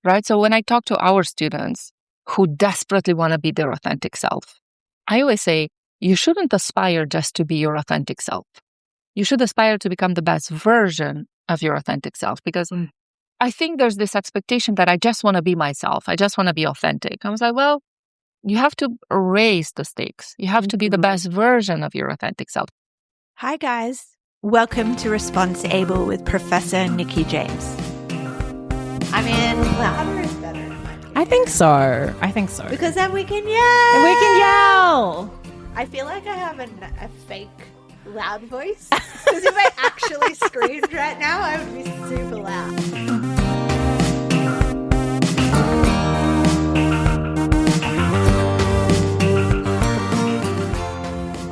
right? So when I talk to our students who desperately want to be their authentic self, I always say, you shouldn't aspire just to be your authentic self. You should aspire to become the best version of your authentic self, because I think there's this expectation that I just want to be myself. I just want to be authentic. I was like, well, you have to raise the stakes. You have to be the best version of your authentic self. Hi, guys. Welcome to Response Able with Professor Nikki James. I mean, louder is better in my opinion. I think so. Because then we can yell. I feel like I have a fake loud voice. Because if I actually screamed right now, I would be super loud.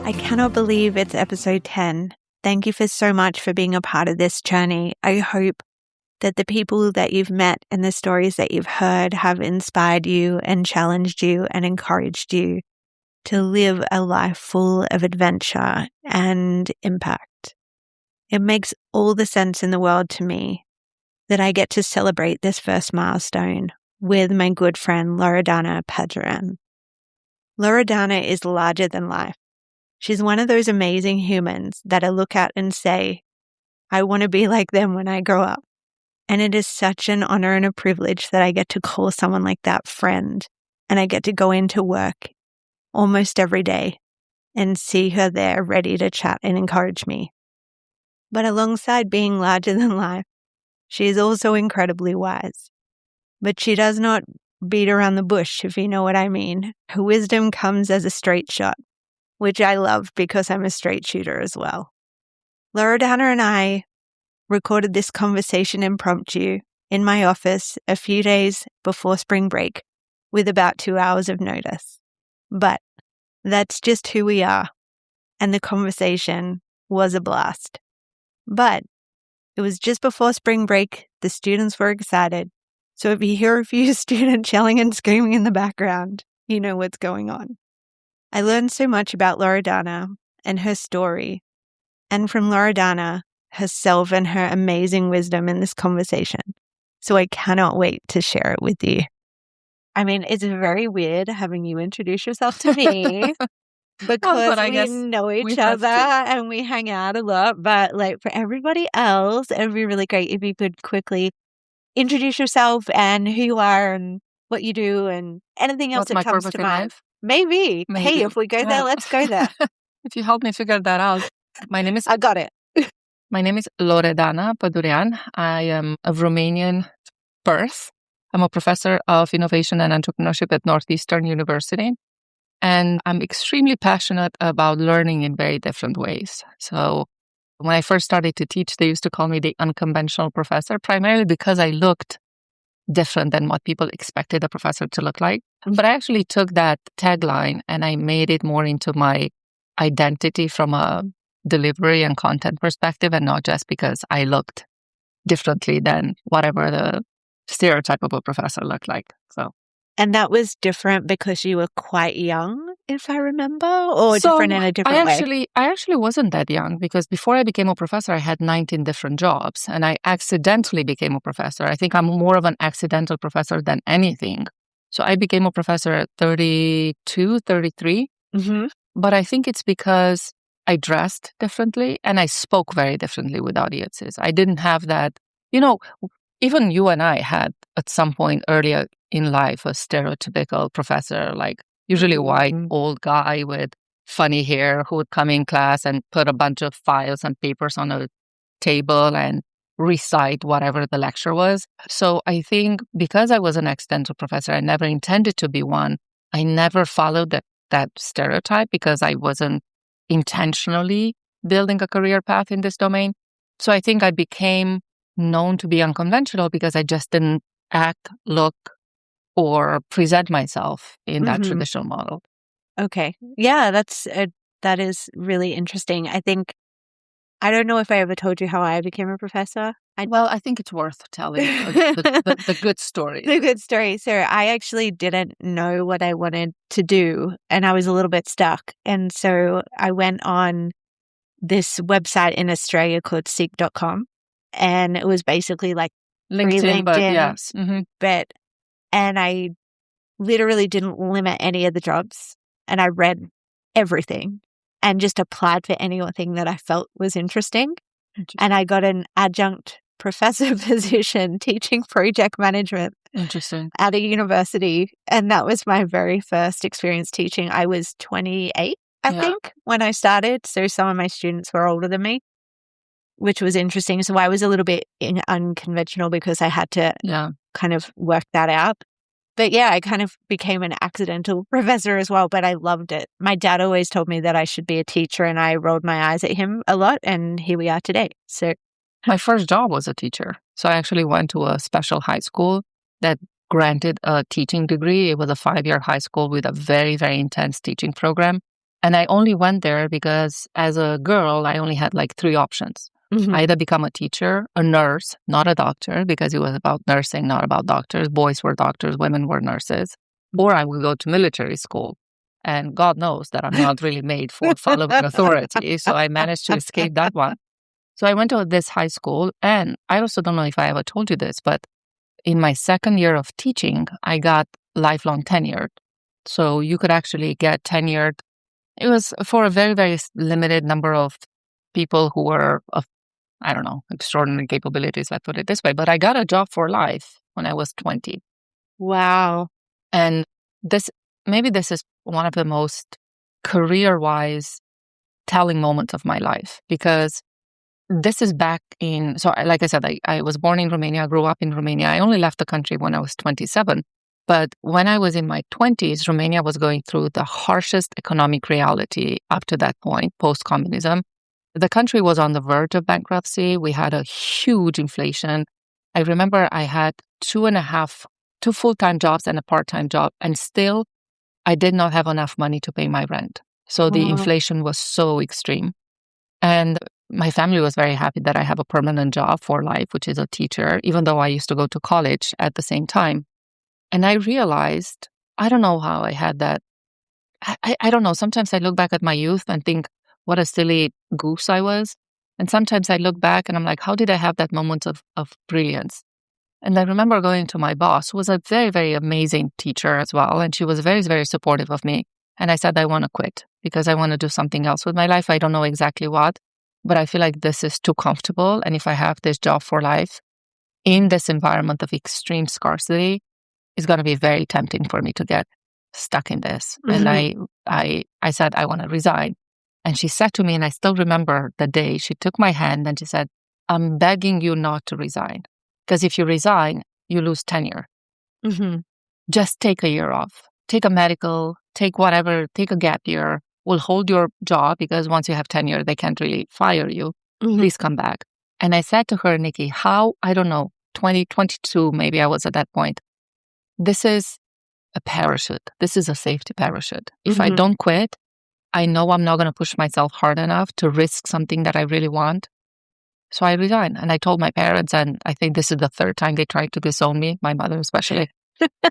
I cannot believe it's episode 10. Thank you so much for being a part of this journey. I hope that the people that you've met and the stories that you've heard have inspired you and challenged you and encouraged you to live a life full of adventure and impact. It makes all the sense in the world to me that I get to celebrate this first milestone with my good friend Loredana Padurean. Loredana is larger than life. She's one of those amazing humans that I look at and say, I want to be like them when I grow up. And it is such an honor and a privilege that I get to call someone like that friend, and I get to go into work almost every day and see her there ready to chat and encourage me. But alongside being larger than life, she is also incredibly wise. But she does not beat around the bush, if you know what I mean. Her wisdom comes as a straight shot, which I love because I'm a straight shooter as well. Loredana and I recorded this conversation impromptu in my office a few days before spring break with about 2 hours of notice. But that's just who we are. And the conversation was a blast. But it was just before spring break. The students were excited. So if you hear a few students yelling and screaming in the background, you know what's going on. I learned so much about Loredana and her story, and from Loredana herself and her amazing wisdom in this conversation. So I cannot wait to share it with you. I mean, it's very weird having you introduce yourself to me because we know each other and we hang out a lot. But like for everybody else, it would be really great if you could quickly introduce yourself and who you are and what you do and anything else that comes to mind. Maybe. Hey, if we go there, let's go there. If you help me figure that out. I got it. My name is Loredana Padurean. I am of Romanian birth. I'm a professor of innovation and entrepreneurship at Northeastern University. And I'm extremely passionate about learning in very different ways. So when I first started to teach, they used to call me the unconventional professor, primarily because I looked different than what people expected a professor to look like. But I actually took that tagline and I made it more into my identity from a delivery and content perspective, and not just because I looked differently than whatever the stereotype of a professor looked like. And that was different because you were quite young, if I remember, or different in a different way? I actually wasn't that young, because before I became a professor, I had 19 different jobs and I accidentally became a professor. I think I'm more of an accidental professor than anything. So I became a professor at 32, 33. Mm-hmm. But I think it's because I dressed differently and I spoke very differently with audiences. I didn't have that, even you and I had at some point earlier in life a stereotypical professor, like usually a white old guy with funny hair who would come in class and put a bunch of files and papers on a table and recite whatever the lecture was. So I think because I was an accidental professor, I never intended to be one. I never followed that stereotype because I wasn't intentionally building a career path in this domain. So I think I became known to be unconventional because I just didn't act, look, or present myself in that traditional model. Okay. Yeah, that is really interesting. I don't know if I ever told you how I became a professor. I think it's worth telling the good story. The good story. So I actually didn't know what I wanted to do, and I was a little bit stuck. And so I went on this website in Australia called seek.com, and it was basically like LinkedIn, but yes. But and I literally didn't limit any of the jobs. And I read everything and just applied for anything that I felt was interesting. And I got an adjunct professor position teaching project management. Interesting. At a university. And that was my very first experience teaching. I was 28, I think, when I started. So some of my students were older than me, which was interesting. So I was a little bit unconventional because I had to kind of work that out. But yeah, I kind of became an accidental professor as well, but I loved it. My dad always told me that I should be a teacher, and I rolled my eyes at him a lot, and here we are today. So my first job was a teacher. So I actually went to a special high school that granted a teaching degree. It was a 5-year high school with a very, very intense teaching program. And I only went there because as a girl, I only had like 3 options. Either become a teacher, a nurse, not a doctor, because it was about nursing, not about doctors. Boys were doctors, women were nurses. Or I would go to military school. And God knows that I'm not really made for following authority. So I managed to escape that one. So I went to this high school, and I also don't know if I ever told you this, but in my 2nd year of teaching, I got lifelong tenured. So you could actually get tenured. It was for a very, very limited number of people who were of, I don't know, extraordinary capabilities, let's put it this way. But I got a job for life when I was 20. Wow. And this is one of the most career-wise telling moments of my life, because this is back in, so like I said, I was born in Romania, grew up in Romania. I only left the country when I was 27. But when I was in my 20s, Romania was going through the harshest economic reality up to that point, post-communism. The country was on the verge of bankruptcy. We had a huge inflation. I remember I had 2 full-time jobs and a part-time job, and still I did not have enough money to pay my rent. So the inflation was so extreme. And my family was very happy that I have a permanent job for life, which is a teacher, even though I used to go to college at the same time. And I realized, I don't know how I had that. I don't know. Sometimes I look back at my youth and think, what a silly goose I was. And sometimes I look back and I'm like, how did I have that moment of brilliance? And I remember going to my boss, who was a very, very amazing teacher as well. And she was very, very supportive of me. And I said, I want to quit because I want to do something else with my life. I don't know exactly what, but I feel like this is too comfortable. And if I have this job for life in this environment of extreme scarcity, it's going to be very tempting for me to get stuck in this. And I said, I want to resign. And she said to me, and I still remember the day, she took my hand and she said, I'm begging you not to resign. Because if you resign, you lose tenure. Just take a year off. Take a medical, take whatever, take a gap year. We'll hold your job because once you have tenure, they can't really fire you. Please come back. And I said to her, Nikki, how, I don't know, 2022, maybe I was at that point. This is a parachute. This is a safety parachute. If I don't quit, I know I'm not going to push myself hard enough to risk something that I really want. So I resigned. And I told my parents, and I think this is the 3rd time they tried to disown me, my mother especially.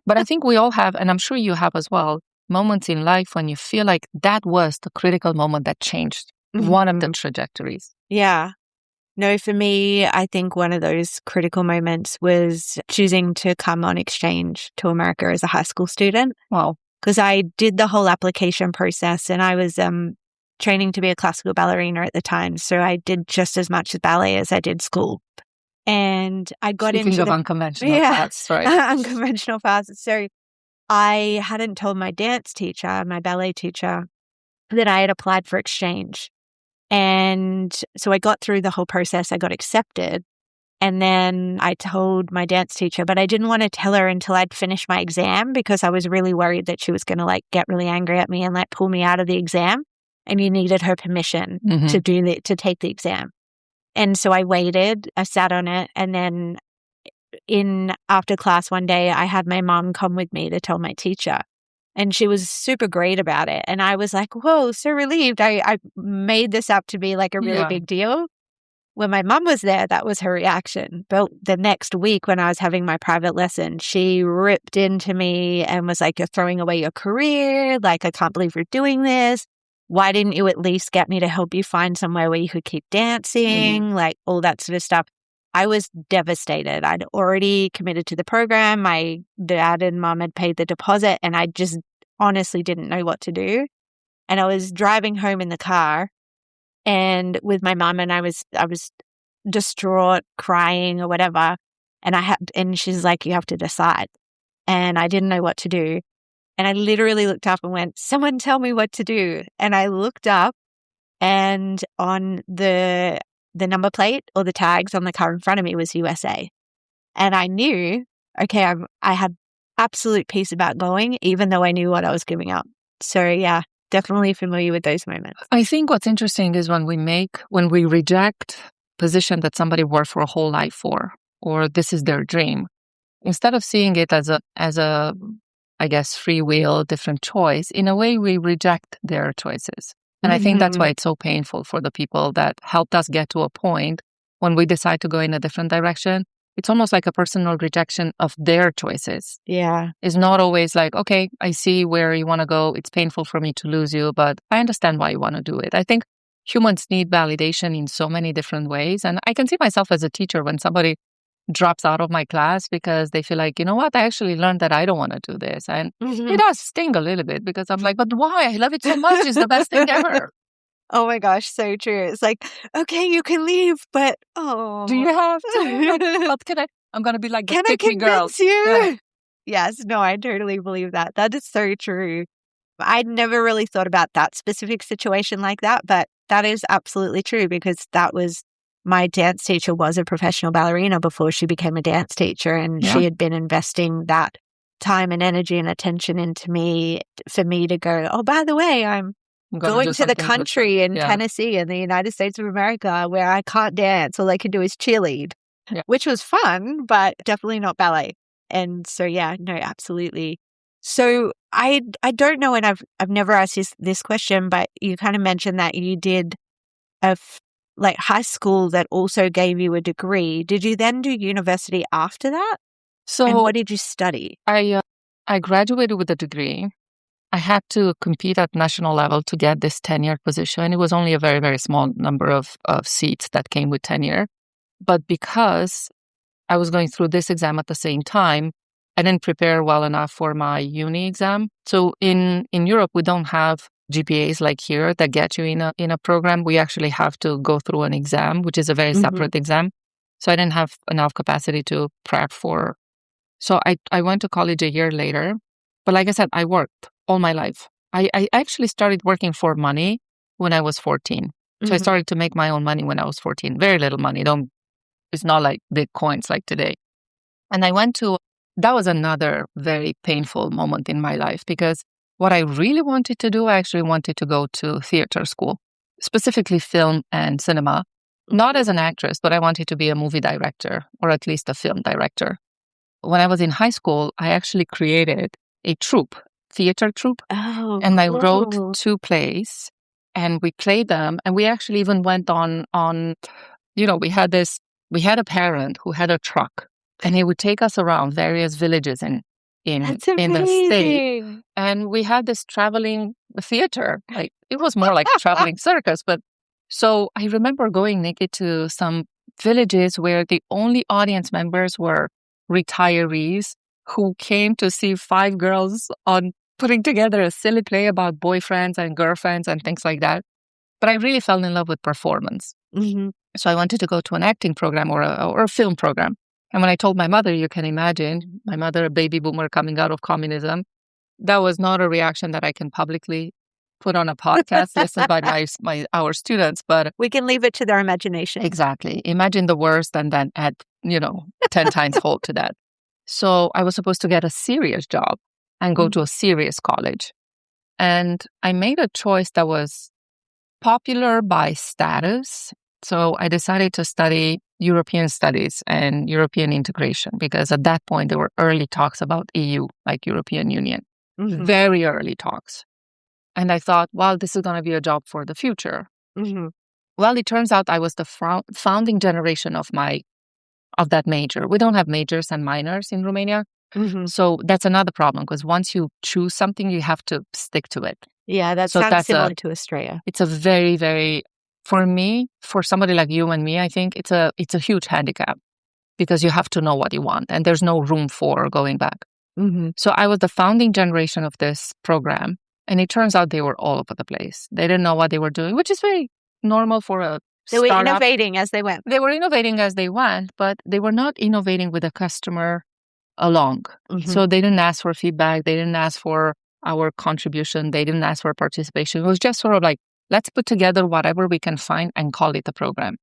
But I think we all have, and I'm sure you have as well, moments in life when you feel like that was the critical moment that changed one of the trajectories. Yeah. No, for me, I think one of those critical moments was choosing to come on exchange to America as a high school student. Wow. Because I did the whole application process, and I was training to be a classical ballerina at the time. So I did just as much ballet as I did school. And I got Speaking into of unconventional paths, right? Unconventional paths. So I hadn't told my dance teacher, my ballet teacher, that I had applied for exchange. And so I got through the whole process. I got accepted. And then I told my dance teacher, but I didn't want to tell her until I'd finished my exam because I was really worried that she was going to like get really angry at me and like pull me out of the exam. And you needed her permission to take the exam. And so I waited, I sat on it. And then after class one day, I had my mom come with me to tell my teacher. And she was super great about it. And I was like, whoa, so relieved. I made this up to be like a really big deal. When my mom was there, that was her reaction. But the next week when I was having my private lesson, she ripped into me and was like, you're throwing away your career. Like, I can't believe you're doing this. Why didn't you at least get me to help you find somewhere where you could keep dancing? Like all that sort of stuff. I was devastated. I'd already committed to the program. My dad and mom had paid the deposit, and I just honestly didn't know what to do. And I was driving home in the car and with my mom, and I was distraught, crying or whatever. And she's like, you have to decide. And I didn't know what to do. And I literally looked up and went, someone tell me what to do. And I looked up, and on the number plate or the tags on the car in front of me was USA. And I knew, okay, I had absolute peace about going, even though I knew what I was giving up. So yeah, definitely familiar with those moments. I think what's interesting is when we reject position that somebody worked for a whole life for, or this is their dream, instead of seeing it as a, I guess, free will, different choice, in a way we reject their choices. And I think that's why it's so painful for the people that helped us get to a point when we decide to go in a different direction. It's almost like a personal rejection of their choices. Yeah. It's not always like, okay, I see where you want to go. It's painful for me to lose you, but I understand why you want to do it. I think humans need validation in so many different ways. And I can see myself as a teacher when somebody drops out of my class because they feel like, you know what, I actually learned that I don't want to do this. And it does sting a little bit because I'm like, but why? I love it so much. It's the best thing ever. Oh my gosh, so true. It's like, okay, you can leave, but do you have to? What can I? I'm going to be like the picky girl. Can I convince you? Yeah. Yes, no, I totally believe that. That is so true. I'd never really thought about that specific situation like that, but that is absolutely true because that was my dance teacher was a professional ballerina before she became a dance teacher, and she had been investing that time and energy and attention into me for me to go, oh, by the way, I'm going to the country in Tennessee in the United States of America where I can't dance. All I can do is cheerlead, which was fun, but definitely not ballet. And so, yeah, no, absolutely. So I don't know, and I've never asked this question, but you kind of mentioned that you did like high school that also gave you a degree. Did you then do university after that? So and what did you study? I graduated with a degree. I had to compete at national level to get this tenure position. It was only a very, very small number of seats that came with tenure. But because I was going through this exam at the same time, I didn't prepare well enough for my uni exam. So in Europe, we don't have GPAs like here that get you in a program. We actually have to go through an exam, which is a very separate exam. So I didn't have enough capacity to prep for. So I went to college a year later. But like I said, I worked all my life. I actually started working for money when I was 14. So I started to make my own money when I was 14. Very little money. It's not like big coins like today. And that was another very painful moment in my life because what I really wanted to do, I actually wanted to go to theater school, specifically film and cinema, not as an actress, but I wanted to be a movie director or at least a film director. When I was in high school, I actually created a theater troupe, and I wrote 2 plays and we played them, and we actually even went on, we had a parent who had a truck, and he would take us around various villages in the state. And we had this traveling theater. Like it was more like a traveling circus. But so I remember going, Nikki, to some villages where the only audience members were retirees who came to see 5 girls on putting together a silly play about boyfriends and girlfriends and things like that. But I really fell in love with performance. So I wanted to go to an acting program or a film program. And when I told my mother, you can imagine, my mother, a baby boomer coming out of communism, that was not a reaction that I can publicly put on a podcast listened by our students. But we can leave it to their imagination. Exactly. Imagine the worst and then add, 10 times hold to that. So I was supposed to get a serious job and go to a serious college. And I made a choice that was popular by status. So I decided to study European studies and European integration because at that point there were early talks about EU, like European Union, very early talks. And I thought, well, this is going to be a job for the future. Well, it turns out I was the founding generation of that major. We don't have majors and minors in Romania. So that's another problem because once you choose something, you have to stick to it. Yeah, that sounds similar to Australia. It's a very, very for me, for somebody like you and me, I think it's a huge handicap because you have to know what you want and there's no room for going back. Mm-hmm. So I was the founding generation of this program, and it turns out they were all over the place. They didn't know what they were doing, which is very normal for a They were startup. innovating as they went. They were innovating as they went, but they were not innovating with the customer along. Mm-hmm. So they didn't ask for feedback. They didn't ask for our contribution. They didn't ask for participation. It was just sort of like, let's put together whatever we can find and call it a program.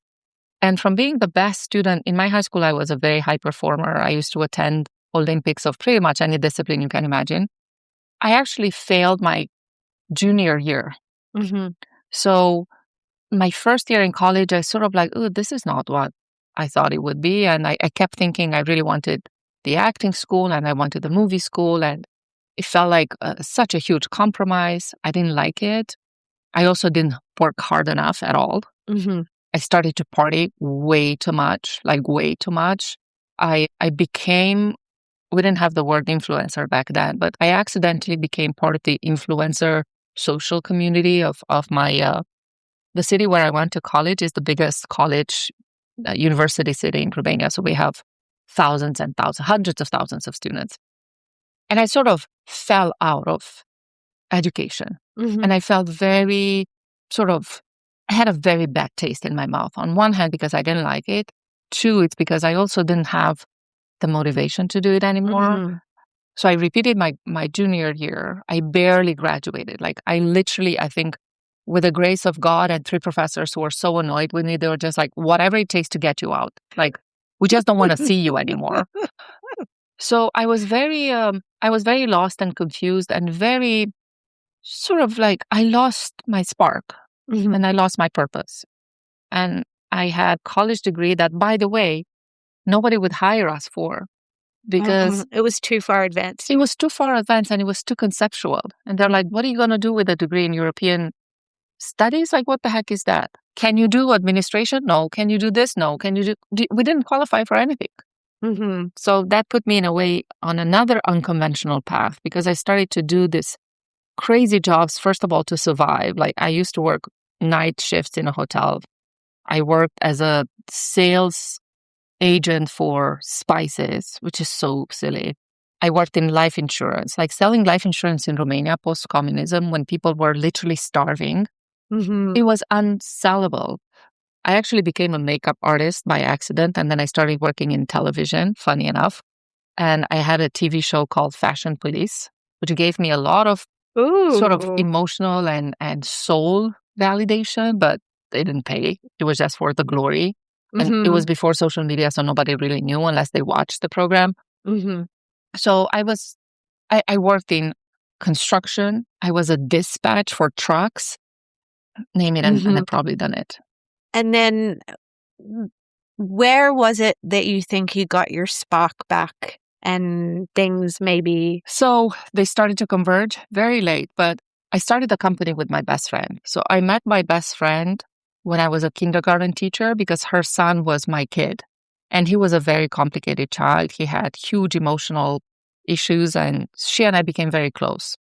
And from being the best student in my high school, I was a very high performer. I used to attend Olympics of pretty much any discipline you can imagine. I actually failed my junior year. Mm-hmm. So my first year in college, I sort of like, oh, this is not what I thought it would be. And I kept thinking I really wanted the acting school and I wanted the movie school. And it felt like such a huge compromise. I didn't like it. I also didn't work hard enough at all. Mm-hmm. I started to party way too much, like way too much. I became, we didn't have the word influencer back then, but I accidentally became part of the influencer social community of my, the city where I went to college is the biggest college university city in Romania. So we have thousands and thousands, hundreds of thousands of students. And I sort of fell out of education. Mm-hmm. And I felt very I had a very bad taste in my mouth. On one hand, because I didn't like it. Two, it's because I also didn't have the motivation to do it anymore. Mm-hmm. So I repeated my junior year. I barely graduated. Like I literally, I think, with the grace of God and 3 professors who were so annoyed with me, they were just like, whatever it takes to get you out. Like, we just don't want to see you anymore. So I was very lost and confused and very sort of like, I lost my spark. Mm-hmm. And I lost my purpose. And I had college degree that, by the way, nobody would hire us for because it was too far advanced. it was too far advanced and it was too conceptual. And they're like, what are you going to do with a degree in European studies? Like, what the heck is that? Can you do administration? No. Can you do this? No. Can you do... We didn't qualify for anything. Mm-hmm. So that put me in a way on another unconventional path because I started to do this crazy jobs, first of all, to survive. Like I used to work night shifts in a hotel. I worked as a sales agent for spices, which is so silly. I worked in life insurance, like selling life insurance in Romania post-communism when people were literally starving. Mm-hmm. It was unsellable. I actually became a makeup artist by accident, and then I started working in television, funny enough. And I had a TV show called Fashion Police, which gave me a lot of sort of emotional and soul validation, but they didn't pay. It was just for the glory. Mm-hmm. And it was before social media, so nobody really knew unless they watched the program. Mm-hmm. So I worked in construction. I was a dispatch for trucks. Name it, and I've probably done it. And then where was it that you think you got your spark back and things maybe? So they started to converge very late, but I started the company with my best friend. So I met my best friend when I was a kindergarten teacher because her son was my kid. And he was a very complicated child. He had huge emotional issues, and she and I became very close.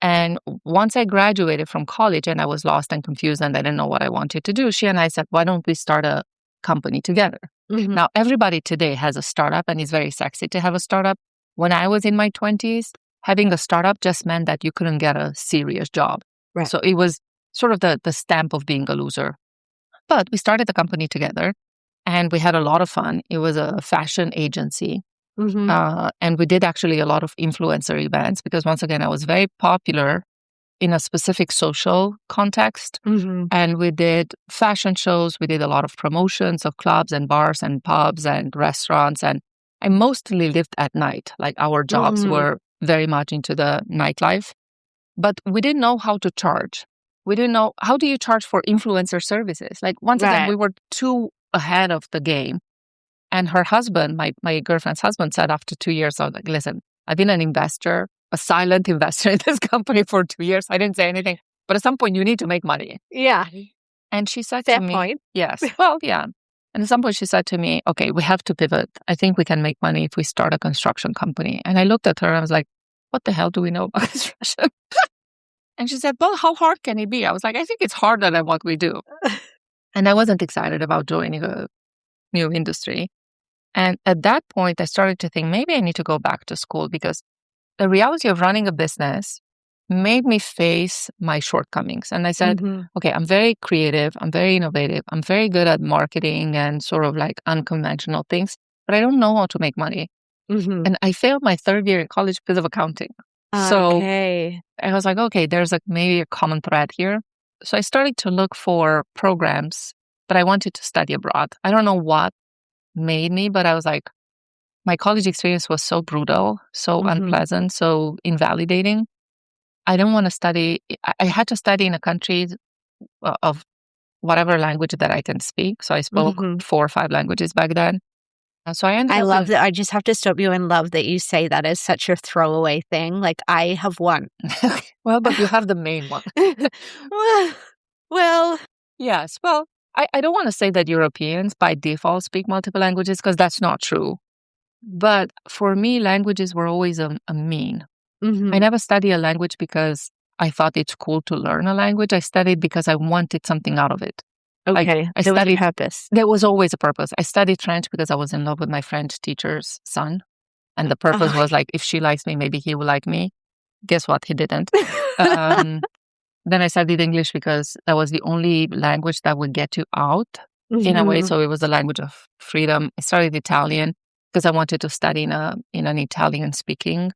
And once I graduated from college and I was lost and confused and I didn't know what I wanted to do, she and I said, why don't we start a company together? Mm-hmm. Now, everybody today has a startup and it's very sexy to have a startup. When I was in my 20s, having a startup just meant that you couldn't get a serious job. Right. So it was sort of the stamp of being a loser. But we started the company together and we had a lot of fun. It was a fashion agency. Mm-hmm. And we did actually a lot of influencer events because once again, I was very popular in a specific social context. Mm-hmm. And we did fashion shows. We did a lot of promotions of clubs and bars and pubs and restaurants. And I mostly lived at night. Like our jobs were very much into the nightlife. But we didn't know how to charge. We didn't know, how do you charge for influencer services? Like once again, we were too ahead of the game. And her husband, my girlfriend's husband, said after 2 years, I was like, listen, I've been an investor, a silent investor in this company for 2 years. I didn't say anything. But at some point, you need to make money. Yeah. And she said Fair to me, point. yes, well, yeah. And at some point, she said to me, okay, we have to pivot. I think we can make money if we start a construction company. And I looked at her and I was like, what the hell do we know about construction? And she said, well, how hard can it be? I was like, I think it's harder than what we do. And I wasn't excited about joining a new industry. And at that point, I started to think maybe I need to go back to school because the reality of running a business made me face my shortcomings. And I said, okay, I'm very creative. I'm very innovative. I'm very good at marketing and sort of like unconventional things, but I don't know how to make money. And I failed my third year in college because of accounting. So I was like, okay, there's maybe a common thread here. So I started to look for programs, but I wanted to study abroad. I don't know what made me, but I was like, my college experience was so brutal, so unpleasant, so invalidating. I didn't want to study. I had to study in a country of whatever language that I can speak. So I spoke 4 or 5 languages back then. So I ended up love that. I just have to stop you and love that you say that as such a throwaway thing. Like, I have one. Well, but you have the main one. Well, yes. Well, I don't want to say that Europeans by default speak multiple languages because that's not true. But for me, languages were always a mean. I never studied a language because I thought it's cool to learn a language. I studied because I wanted something out of it. Okay, I there was a studied purpose. There was always a purpose. I studied French because I was in love with my French teacher's son. And the purpose was like, if she likes me, maybe he will like me. Guess what? He didn't. Then I studied English because that was the only language that would get you out in a way. So it was the language of freedom. I studied Italian because I wanted to study in an Italian speaking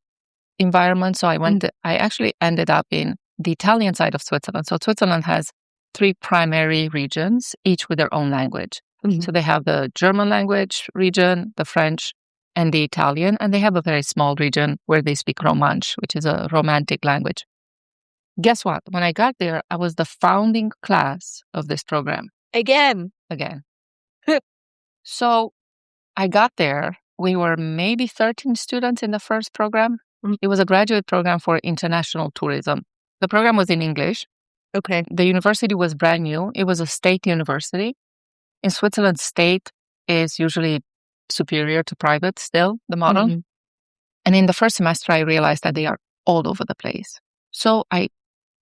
environment. So I actually ended up in the Italian side of Switzerland. So Switzerland has 3 primary regions, each with their own language. So they have the German language region, the French, and the Italian. And they have a very small region where they speak Romansh, which is a romantic language. Guess what? When I got there, I was the founding class of this program. Again. So I got there. We were maybe 13 students in the first program. It was a graduate program for international tourism. The program was in English. Okay. The university was brand new. It was a state university. In Switzerland, state is usually superior to private still, the model. And in the first semester, I realized that they are all over the place. So I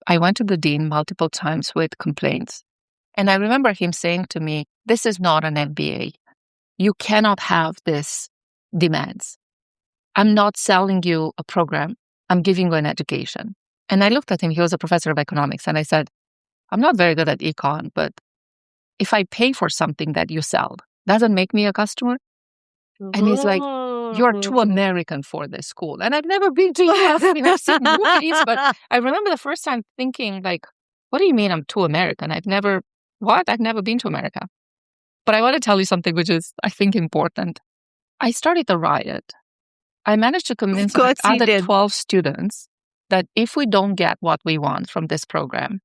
went to the dean multiple times with complaints. And I remember him saying to me, this is not an MBA. You cannot have this demands. I'm not selling you a program. I'm giving you an education. And I looked at him. He was a professor of economics. And I said, I'm not very good at econ, but if I pay for something that you sell, doesn't make me a customer? And he's like, you're too American for this school. And I've never been to US. I mean, I've seen movies, but I remember the first time thinking like, what do you mean I'm too American? I've never been to America. But I want to tell you something which is, I think, important. I started a riot. I managed to convince my other 12 students that if we don't get what we want from this program,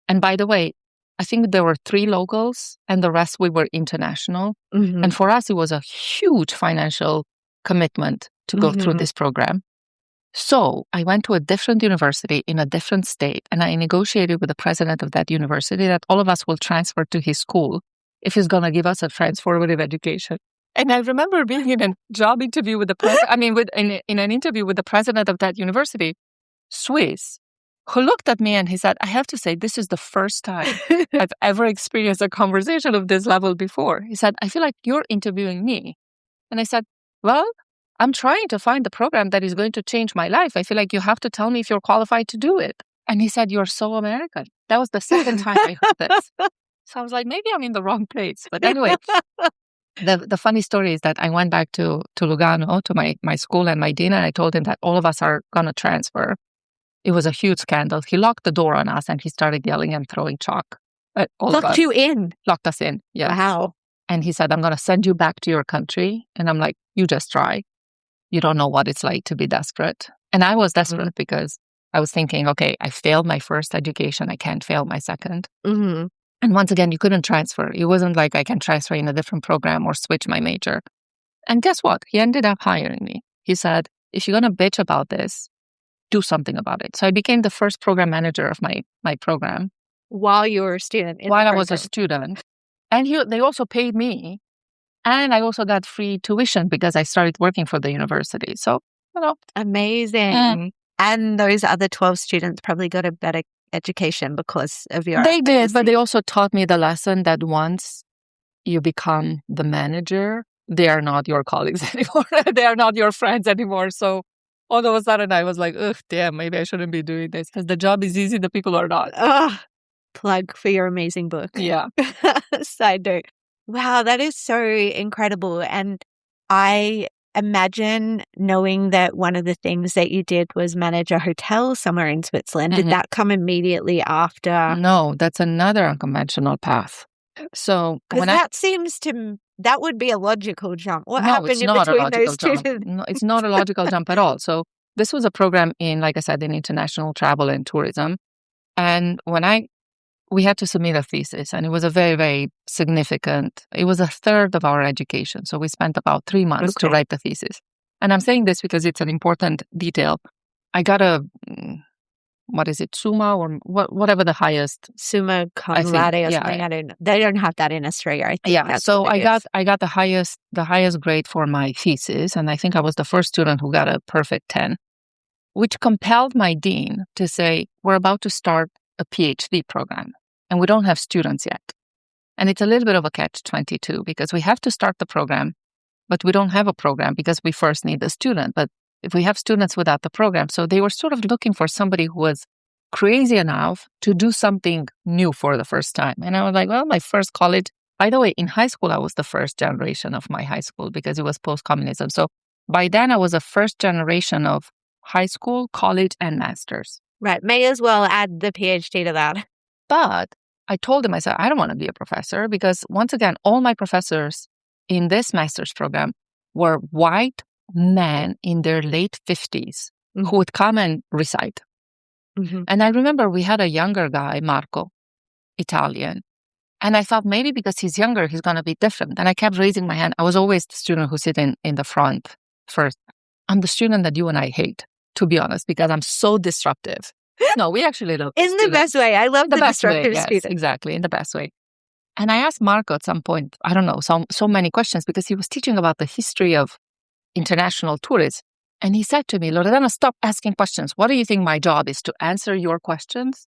and by the way, I think there were 3 locals and the rest we were international. And for us, it was a huge financial commitment to go through this program. So I went to a different university in a different state and I negotiated with the president of that university that all of us will transfer to his school if he's going to give us a transformative education. And I remember being in a job interview with in an interview with the president of that university, Swiss, who looked at me and he said, I have to say, this is the first time I've ever experienced a conversation of this level before. He said, I feel like you're interviewing me. And I said, well, I'm trying to find the program that is going to change my life. I feel like you have to tell me if you're qualified to do it. And he said, you're so American. That was the second time I heard this. So I was like, maybe I'm in the wrong place. But anyway, the funny story is that I went back to Lugano, to my school and my dean, and I told him that all of us are going to transfer. It was a huge scandal. He locked the door on us and he started yelling and throwing chalk at all of us. Locked you in? Locked us in, yes. Wow. And he said, I'm going to send you back to your country. And I'm like, you just try. You don't know what it's like to be desperate. And I was desperate because I was thinking, okay, I failed my first education. I can't fail my second. And once again, you couldn't transfer. It wasn't like I can transfer in a different program or switch my major. And guess what? He ended up hiring me. He said, if you're going to bitch about this, do something about it. So I became the first program manager of my program. While you were a student? While I was a student. And they also paid me. And I also got free tuition because I started working for the university. So, Amazing. And those other 12 students probably got a better education because of your They did, but advocacy. they also taught me the lesson that once you become the manager, they are not your colleagues anymore. They are not your friends anymore. So all of a sudden I was like, ugh, damn, maybe I shouldn't be doing this because the job is easy, the people are not. Plug for your amazing book. Yeah. Side note. Wow, that is so incredible. And I imagine knowing that one of the things that you did was manage a hotel somewhere in Switzerland. Did that come immediately after? No, that's another unconventional path. So Because that would be a logical jump. What happened in between those two? No, it's not a logical jump at all. So this was a program in, like I said, in international travel and tourism. And we had to submit a thesis, and it was a very, very significant, it was a third of our education. So we spent about 3 months to write the thesis. And I'm saying this because it's an important detail. I got a, what is it, Summa or whatever the highest. Summa cum laude or something. I don't know. They don't have that in Australia, I think. So I got the highest grade for my thesis, and I think I was the first student who got a perfect 10, which compelled my dean to say, we're about to start a PhD program, and we don't have students yet. And it's a little bit of a catch-22 because we have to start the program, but we don't have a program because we first need a student. But if we have students without the program, so they were sort of looking for somebody who was crazy enough to do something new for the first time. And I was like, well, my first college, by the way, in high school, I was the first generation of my high school because it was post-communism. So by then I was a first generation of high school, college, and master's. Right. May as well add the PhD to that. But I told him, I said, I don't want to be a professor because once again, all my professors in this master's program were white men in their late 50s who would come and recite. And I remember we had a younger guy, Marco, Italian. And I thought maybe because he's younger, he's going to be different. And I kept raising my hand. I was always the student who sit in the front first. I'm the student that you and I hate, to be honest, because I'm so disruptive. No, we actually love in the best way. I love the disruptive way, student. Yes, exactly, in the best way. And I asked Marco at some point, I don't know, so many questions because he was teaching about the history of international tourism. And he said to me, Loredana, stop asking questions. What do you think my job is, to answer your questions?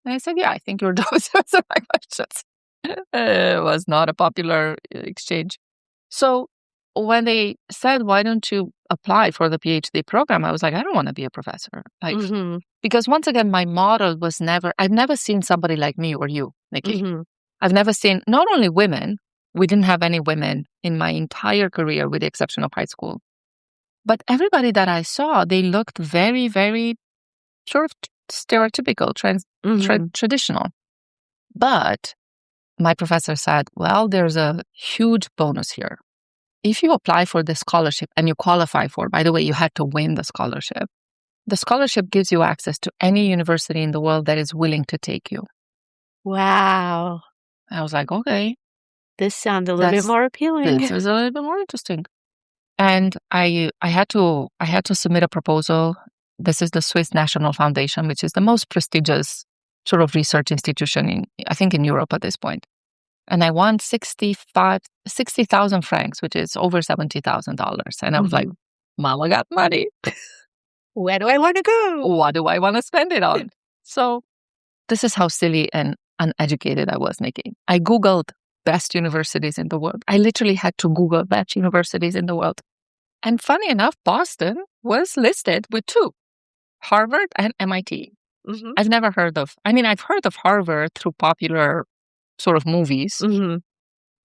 And I said, yeah, I think your job is to answer my questions. It was not a popular exchange. So when they said, why don't you apply for the PhD program? I was like, I don't want to be a professor. Because once again, my model was I've never seen somebody like me or you, Nikki. I've never seen, not only women, we didn't have any women in my entire career with the exception of high school. But everybody that I saw, they looked very, very sort of stereotypical, traditional. But my professor said, well, there's a huge bonus here. If you apply for the scholarship and you qualify for, by the way, you had to win the scholarship. The scholarship gives you access to any university in the world that is willing to take you. Wow. I was like, okay. This sounds a little bit more appealing. This is a little bit more interesting. And I had to submit a proposal. This is the Swiss National Foundation, which is the most prestigious sort of research institution in Europe at this point. And I won 60,000 francs, which is over $70,000. And I was like, Mama got money. Where do I want to go? What do I want to spend it on? So this is how silly and uneducated I was, Nikki. I Googled best universities in the world. I literally had to Google best universities in the world. And funny enough, Boston was listed with 2, Harvard and MIT. I've never heard of, I've heard of Harvard through popular sort of movies.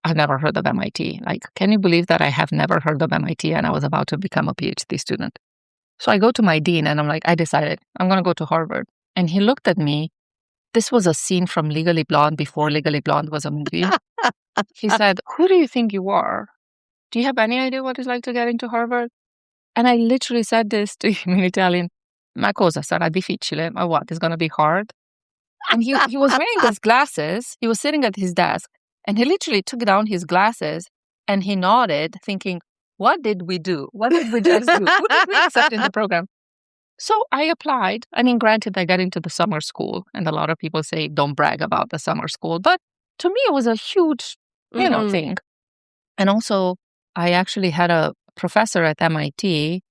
I've never heard of MIT. Like, can you believe that I have never heard of MIT and I was about to become a PhD student? So I go to my dean and I'm like, I decided I'm going to go to Harvard. And he looked at me. This was a scene from Legally Blonde before Legally Blonde was a movie. He said, who do you think you are? Do you have any idea what it's like to get into Harvard? And I literally said this to him in Italian. Ma cosa sarà difficile? Ma what? It's going to be hard? And he was wearing his glasses. He was sitting at his desk. And he literally took down his glasses and he nodded, thinking, what did we do? What did we just do? Who did we accept in the program? So I applied. Granted, I got into the summer school. And a lot of people say, don't brag about the summer school. But to me, it was a huge, thing. And also, I actually had a professor at MIT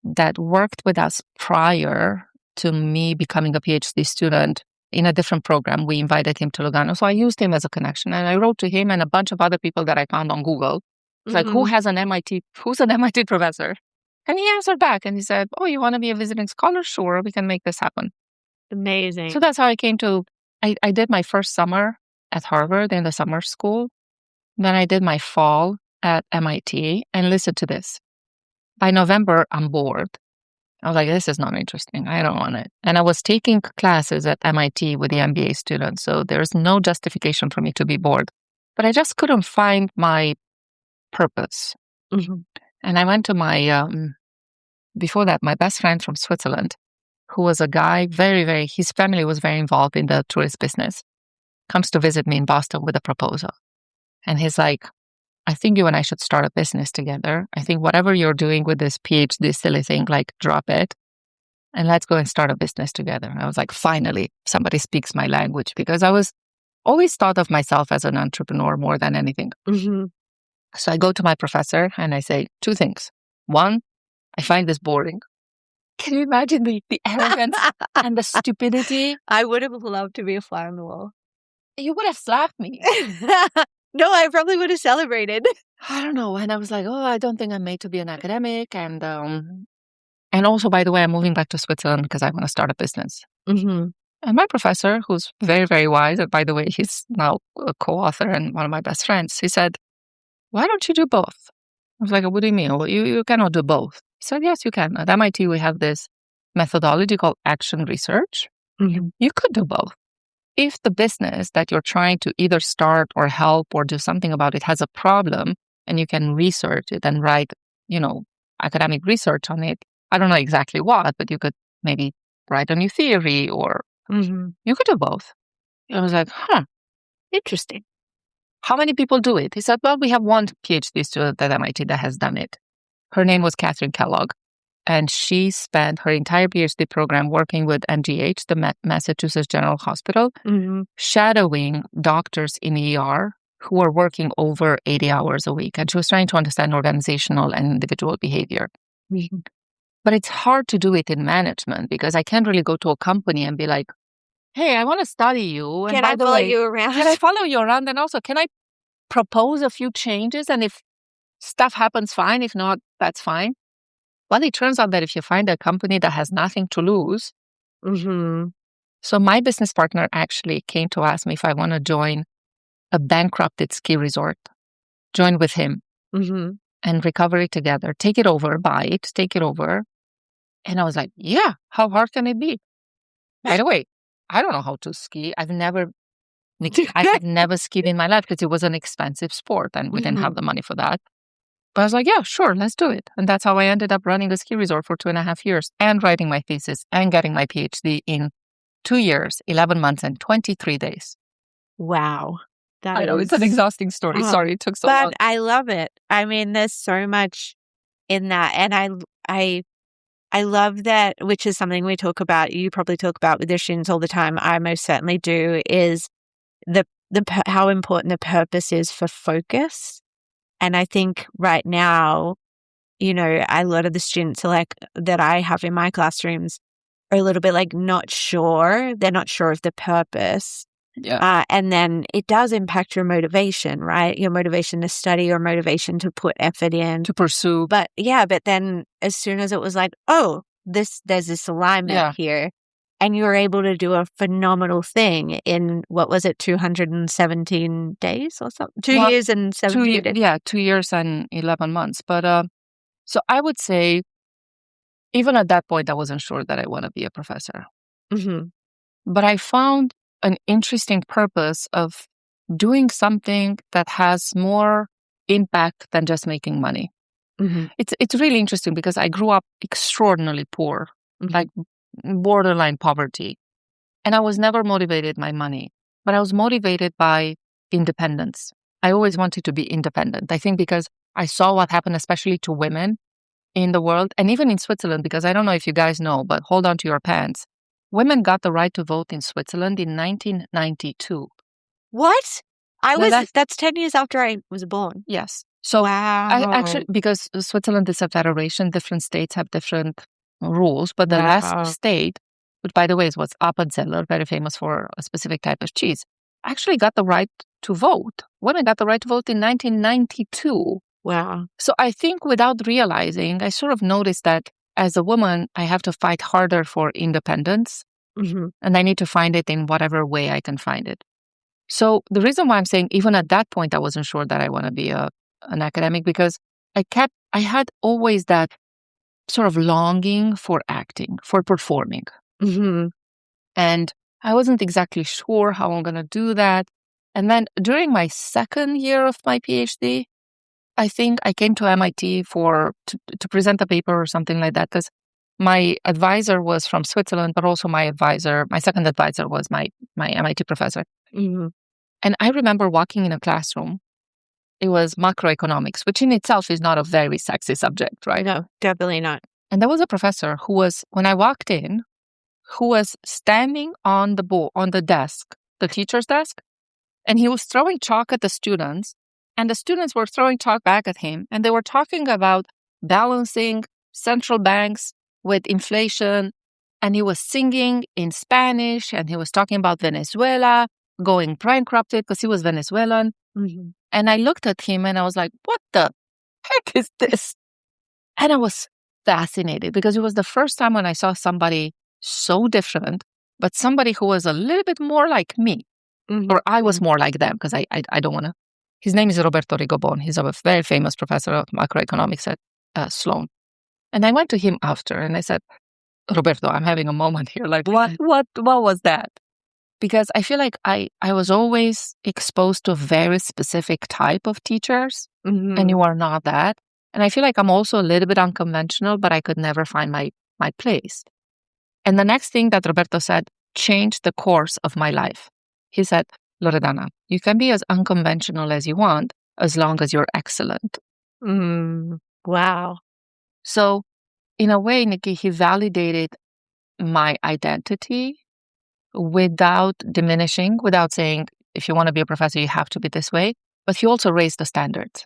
that worked with us prior to me becoming a PhD student in a different program, we invited him to Lugano. So I used him as a connection. And I wrote to him and a bunch of other people that I found on Google. It's like, who's an MIT professor? And he answered back and he said, oh, you want to be a visiting scholar? Sure, we can make this happen. Amazing. So that's how I came to, I did my first summer at Harvard in the summer school. Then I did my fall at MIT. And listen to this. By November, I'm bored. I was like, this is not interesting. I don't want it. And I was taking classes at MIT with the MBA students. So there's no justification for me to be bored. But I just couldn't find my purpose. And I went to my, before that, my best friend from Switzerland, who was a guy, his family was very involved in the tourist business, comes to visit me in Boston with a proposal. And he's like, I think you and I should start a business together. I think whatever you're doing with this PhD silly thing, like drop it and let's go and start a business together. And I was like, finally, somebody speaks my language, because I was always thought of myself as an entrepreneur more than anything. So I go to my professor and I say two things. One, I find this boring. Can you imagine the arrogance and the stupidity? I would have loved to be a fly on the wall. You would have slapped me. No, I probably would have celebrated. I don't know. And I was like, I don't think I'm made to be an academic. And also, by the way, I'm moving back to Switzerland because I want to start a business. And my professor, who's very, very wise, and by the way, he's now a co-author and one of my best friends, he said, why don't you do both? I was like, what do you mean? Well, you cannot do both. He said, yes, you can. At MIT, we have this methodology called action research. You could do both. If the business that you're trying to either start or help or do something about it has a problem, and you can research it and write, academic research on it, I don't know exactly what, but you could maybe write a new theory or you could do both. I was like, interesting. How many people do it? He said, well, we have one PhD student at MIT that has done it. Her name was Catherine Kellogg. And she spent her entire PhD program working with MGH, the Massachusetts General Hospital, shadowing doctors in ER who were working over 80 hours a week. And she was trying to understand organizational and individual behavior. But it's hard to do it in management, because I can't really go to a company and be like, hey, I want to study you. And can I follow you around? Can I follow you around? And also, can I propose a few changes? And if stuff happens, fine. If not, that's fine. Well, it turns out that if you find a company that has nothing to lose. So my business partner actually came to ask me if I want to join a bankrupted ski resort, join with him and recover it together, take it over, buy it, take it over. And I was like, yeah, how hard can it be? By the way, I don't know how to ski. Nikki, I had never skied in my life because it was an expensive sport and we didn't have the money for that. But I was like, yeah, sure, let's do it. And that's how I ended up running a ski resort for 2.5 years and writing my thesis and getting my PhD in 2 years, 11 months, and 23 days. Wow. I know, it's an exhausting story. Sorry, it took so long. But I love it. I mean, there's so much in that. And I love that, which is something we talk about, you probably talk about with your students all the time. I most certainly do, is how important the purpose is for focus. And I think right now, a lot of the students that I have in my classrooms are a little bit not sure. They're not sure of the purpose. Yeah. And then it does impact your motivation, right? Your motivation to study, your motivation to put effort in. To pursue. But then as soon as it was there's this alignment here, and you were able to do a phenomenal thing in, 217 days or something? 2 years and 17 days. Yeah, 2 years and 11 months. But so I would say, even at that point, I wasn't sure that I want to be a professor. But I found an interesting purpose of doing something that has more impact than just making money. It's really interesting because I grew up extraordinarily poor, like borderline poverty. And I was never motivated by money, but I was motivated by independence. I always wanted to be independent. I think because I saw what happened, especially to women in the world, and even in Switzerland, because I don't know if you guys know, but hold on to your pants. Women got the right to vote in Switzerland in 1992. What? That's 10 years after I was born. Yes. So wow. Actually, because Switzerland is a federation, different states have different rules, but the last state which by the way was Appenzeller, very famous for a specific type of cheese, actually got the right to vote. Women got the right to vote in 1992. Wow. So I think without realizing, I sort of noticed that as a woman, I have to fight harder for independence, and I need to find it in whatever way I can find it. So the reason why I'm saying even at that point, I wasn't sure that I want to be an academic, because I had always that sort of longing for acting, for performing. And I wasn't exactly sure how I'm going to do that. And then during my second year of my PhD, I think I came to MIT to present a paper or something like that, because my advisor was from Switzerland, but also my second advisor was my MIT professor. And I remember walking in a classroom. It was macroeconomics, which in itself is not a very sexy subject, right? No, definitely not. And there was a professor who was, when I walked in, who was standing on the desk, the teacher's desk, and he was throwing chalk at the students, and the students were throwing chalk back at him, and they were talking about balancing central banks with inflation, and he was singing in Spanish, and he was talking about Venezuela going bankrupted because he was Venezuelan. And I looked at him and I was like, what the heck is this? And I was fascinated because it was the first time when I saw somebody so different, but somebody who was a little bit more like me, or I was more like them, because I don't want to. His name is Roberto Rigobon. He's a very famous professor of macroeconomics at Sloan. And I went to him after and I said, Roberto, I'm having a moment here. Like, what was that? Because I feel like I was always exposed to a very specific type of teachers, and you are not that. And I feel like I'm also a little bit unconventional, but I could never find my place. And the next thing that Roberto said changed the course of my life. He said, Loredana, you can be as unconventional as you want as long as you're excellent. Wow. So in a way, Nikki, he validated my identity without diminishing, without saying, if you want to be a professor, you have to be this way. But he also raised the standards.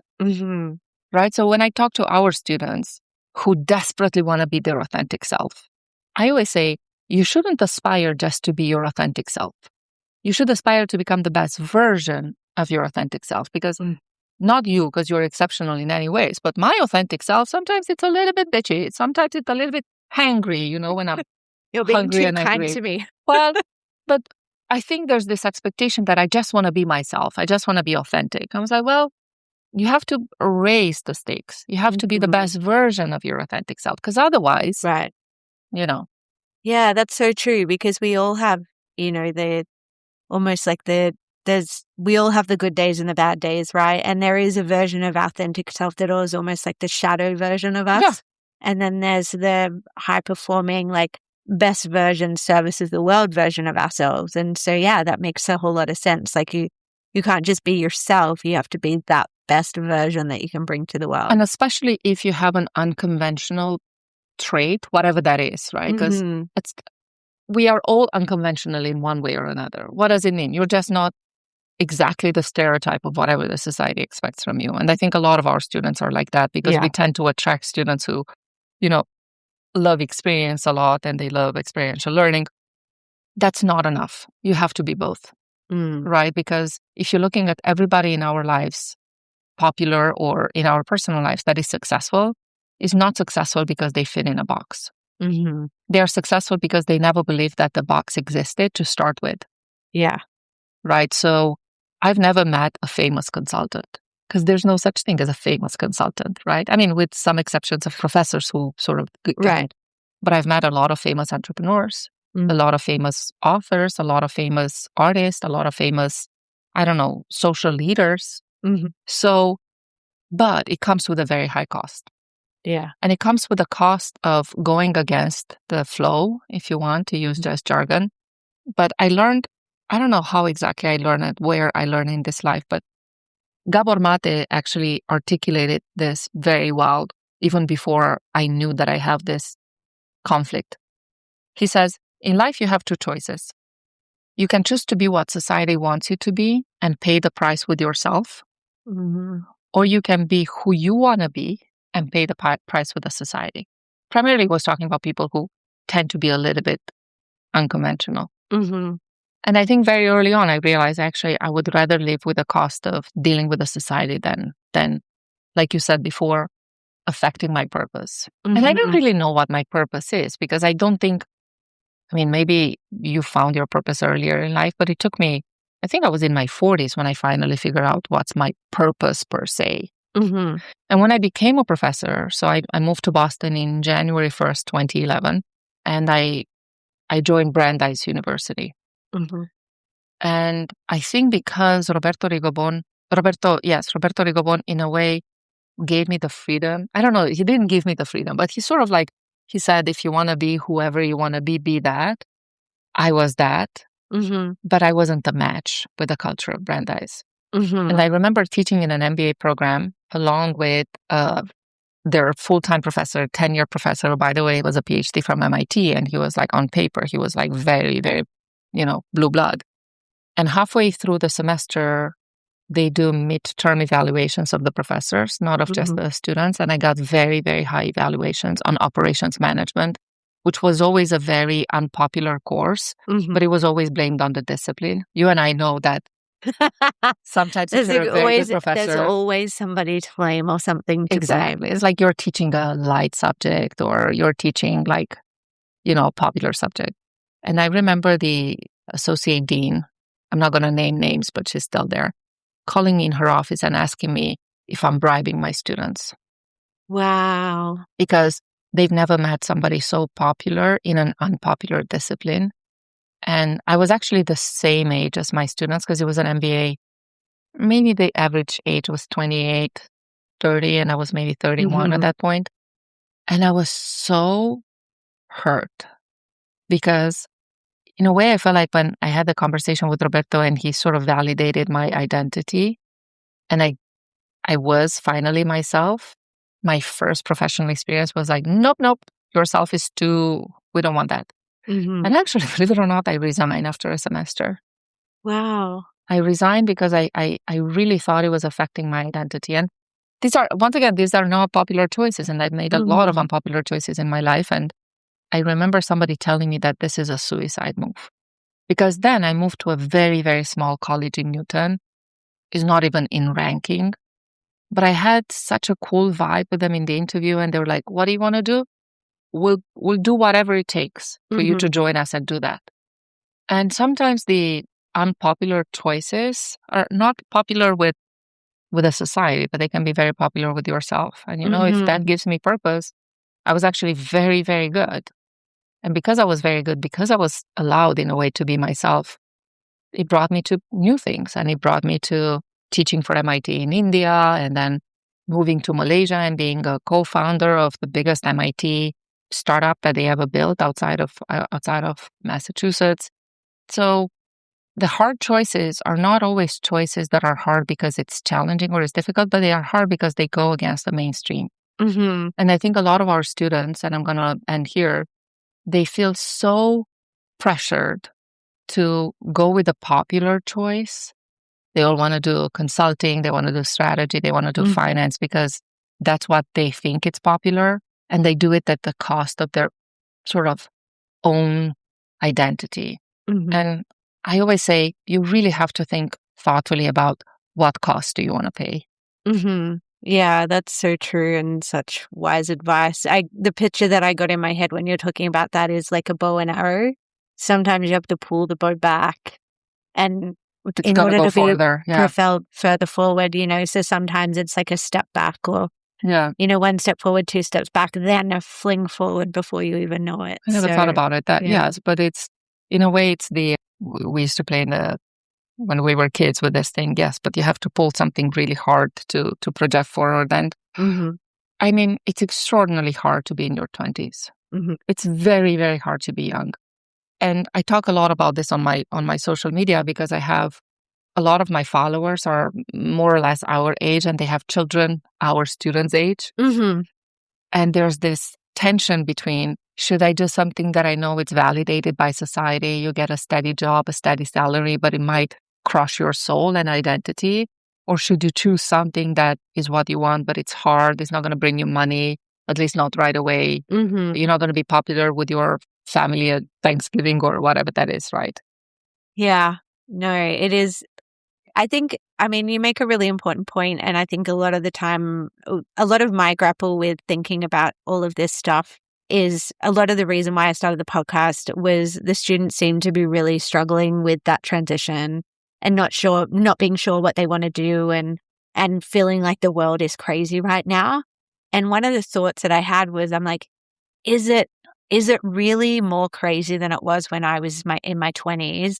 Right? So when I talk to our students who desperately want to be their authentic self, I always say, you shouldn't aspire just to be your authentic self. You should aspire to become the best version of your authentic self, because not you, because you're exceptional in any ways, but my authentic self, sometimes it's a little bit bitchy. Sometimes it's a little bit hangry, when I'm You're being hungry too and kind angry. to me. Well, but I think there's this expectation that I just want to be myself. I just want to be authentic. I was like, well, you have to raise the stakes. You have to be the best version of your authentic self, because otherwise, Right. Yeah, that's so true, because we all have, we all have the good days and the bad days, right? And there is a version of authentic self that is almost like the shadow version of us. Yeah. And then there's the high performing, like, best version, service of the world version of ourselves. And so, yeah, that makes a whole lot of sense. Like, you can't just be yourself. You have to be that best version that you can bring to the world. And especially if you have an unconventional trait, whatever that is, right? Because we are all unconventional in one way or another. What does it mean? You're just not exactly the stereotype of whatever the society expects from you. And I think a lot of our students are like that, because we tend to attract students who, love experience a lot and they love experiential learning. That's not enough. You have to be both, right? Because if you're looking at everybody in our lives, popular or in our personal lives, that is successful, is not successful because they fit in a box. They are successful because they never believed that the box existed to start with. Yeah. Right? So I've never met a famous consultant, because there's no such thing as a famous consultant, right? I mean, with some exceptions of professors who sort of... Right. But I've met a lot of famous entrepreneurs, a lot of famous authors, a lot of famous artists, a lot of famous, social leaders. So, but it comes with a very high cost. Yeah. And it comes with a cost of going against the flow, if you want to use just jargon. But I learned, I don't know how exactly I learned it, where I learned in this life, but Gabor Mate actually articulated this very well, even before I knew that I have this conflict. He says, in life, you have two choices. You can choose to be what society wants you to be and pay the price with yourself, or you can be who you want to be and pay the price with the society. Primarily, he was talking about people who tend to be a little bit unconventional. Mm-hmm. And I think very early on, I realized actually I would rather live with the cost of dealing with a society than, like you said before, affecting my purpose. And I don't really know what my purpose is because I don't think, I mean, maybe you found your purpose earlier in life, but it took me, I think I was in my 40s when I finally figured out what's my purpose per se. Mm-hmm. And when I became a professor, so I moved to Boston in January 1st, 2011, and I joined Brandeis University. Mm-hmm. And I think because Roberto Rigobon, in a way gave me the freedom. I don't know, he didn't give me the freedom, but he sort of like, he said, if you want to be whoever you want to be that. I was that, Mm-hmm. but I wasn't a match with the culture of Brandeis. Mm-hmm. And I remember teaching in an MBA program along with their full-time professor, 10-year professor, who, by the way, was a PhD from MIT. And he was like, on paper, he was like very, very, blue blood. And halfway through the semester, they do midterm evaluations of the professors, not of just the students. And I got very, very high evaluations on operations management, which was always a very unpopular course, but it was always blamed on the discipline. You and I know that sometimes if you're a very good professor, there's always somebody to blame or something to exactly. blame. It's like you're teaching a light subject or you're teaching like, a popular subject. And I remember the associate dean, I'm not going to name names, but she's still there, calling me in her office and asking me if I'm bribing my students. Wow. Because they've never met somebody so popular in an unpopular discipline. And I was actually the same age as my students because it was an MBA. Maybe the average age was 28, 30, and I was maybe 31 at that point. And I was so hurt because in a way I felt like when I had the conversation with Roberto and he sort of validated my identity and I was finally myself, my first professional experience was like, nope, yourself is too, we don't want that. And actually, believe it or not, I resigned after a semester. Wow. I resigned because I really thought it was affecting my identity. And these are not popular choices. And I've made a lot of unpopular choices in my life. And I remember somebody telling me that this is a suicide move. Because then I moved to a very, very small college in Newton. It's not even in ranking. But I had such a cool vibe with them in the interview. And they were like, what do you want to do? We'll do whatever it takes for you to join us and do that. And sometimes the unpopular choices are not popular with a society, but they can be very popular with yourself. And if that gives me purpose, I was actually very, very good. And because I was very good, because I was allowed in a way to be myself, it brought me to new things. And it brought me to teaching for MIT in India and then moving to Malaysia and being a co-founder of the biggest MIT startup that they ever built outside of Massachusetts. So the hard choices are not always choices that are hard because it's challenging or it's difficult, but they are hard because they go against the mainstream. And I think a lot of our students, and I'm going to end here, they feel so pressured to go with a popular choice. They all want to do consulting, they want to do strategy, they want to do finance because that's what they think it's popular. And they do it at the cost of their sort of own identity. And I always say, you really have to think thoughtfully about what cost do you want to pay. Yeah, that's so true and such wise advice. The picture that I got in my head when you're talking about that is like a bow and arrow. Sometimes you have to pull the bow back and in order to further, propel further forward, so sometimes it's like a step back or, one step forward, two steps back, then a fling forward before you even know it. I never thought about it that, yes, but it's, in a way, it's we used to play when we were kids with this thing, yes, but you have to pull something really hard to project forward. And I mean, it's extraordinarily hard to be in your 20s. It's very, very hard to be young. And I talk a lot about this on my social media because I have a lot of my followers are more or less our age and they have children our students' age. And there's this tension between, should I do something that I know it's validated by society? You get a steady job, a steady salary, but it might crush your soul and identity. Or should you choose something that is what you want, but it's hard, it's not going to bring you money, at least not right away. You're not going to be popular with your family at Thanksgiving or whatever that is, right? Yeah. No, it is. I mean, you make a really important point, and I think a lot of the time, a lot of my grapple with thinking about all of this stuff is a lot of the reason why I started the podcast was the students seem to be really struggling with that transition and not being sure what they want to do and feeling like the world is crazy right now. And one of the thoughts that I had was, I'm like, is it really more crazy than it was when I was in my 20s?